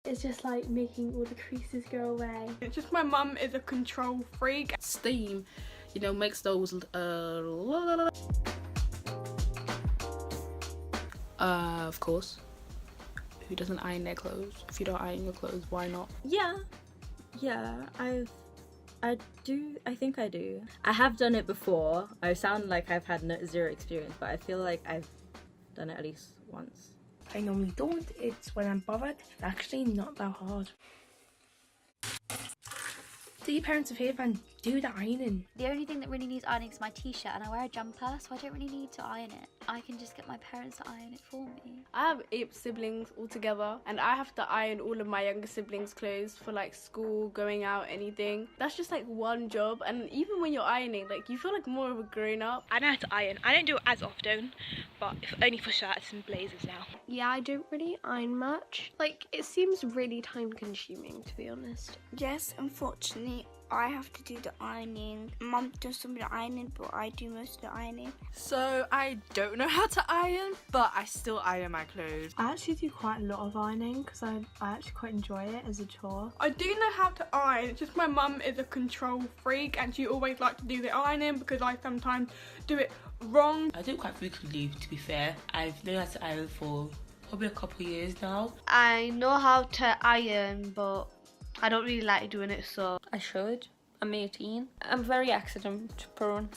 It's just like making all the creases go away. It's just my mum is a control freak. Steam, you know, makes those of course. Who doesn't iron their clothes? If you don't iron your clothes, why not? Yeah, I think I do. I have done it before. I sound like I've had zero experience, but I feel like I've done it at least once. I normally don't. It's when I'm bothered. It's actually not that hard. Do your parents a favour and do the ironing. The only thing that really needs ironing is my t-shirt, and I wear a jumper, so I don't really need to iron it. I can just get my parents to iron it for me. I have 8 siblings altogether, and I have to iron all of my younger siblings' clothes for like school, going out, anything. That's just like one job, and even when you're ironing, like you feel like more of a grown-up. I know how to iron. I don't do it as often, but only for shirts and blazers now. Yeah, I don't really iron much. Like, it seems really time consuming, to be honest. Yes, unfortunately, I have to do the ironing. Mum does some of the ironing, but I do most of the ironing. So I don't know how to iron, but I still iron my clothes. I actually do quite a lot of ironing because I actually quite enjoy it as a chore. I do know how to iron, it's just my mum is a control freak and she always likes to do the ironing because I sometimes do it wrong. I do it quite frequently, to be fair. I've known how to iron for probably a couple of years now. I know how to iron, but I don't really like doing it, so I should. I'm 18. I'm very accident prone.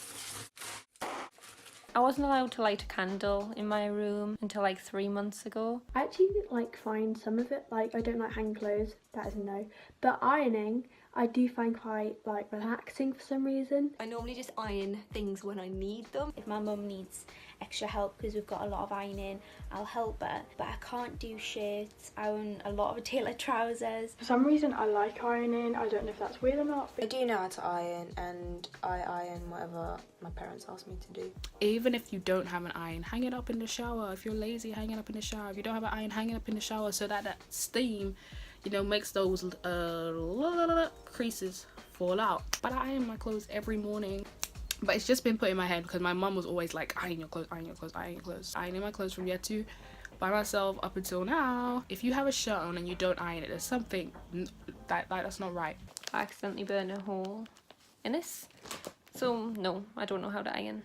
I wasn't allowed to light a candle in my room until like 3 months ago. I actually like find some of it, like I don't like hanging clothes, that is a no. But ironing, I do find quite like relaxing for some reason. I normally just iron things when I need them. If my mum needs extra help because we've got a lot of ironing, I'll help her, but I can't do shirts. I own a lot of tailored trousers. For some reason I like ironing, I don't know if that's weird or not. I do know how to iron, and I iron whatever my parents ask me to do. Even if you don't have an iron, hang it up in the shower. If you're lazy, hang it up in the shower. If you don't have an iron, hang it up in the shower so that that steam, you know, makes those creases fall out. But I iron my clothes every morning. But it's just been put in my head because my mum was always like, iron your clothes, iron your clothes, iron your clothes. Ironing my clothes from year 2 by myself up until now. If you have a shirt on and you don't iron it, there's something that's not right. I accidentally burned a hole in this. So no, I don't know how to iron.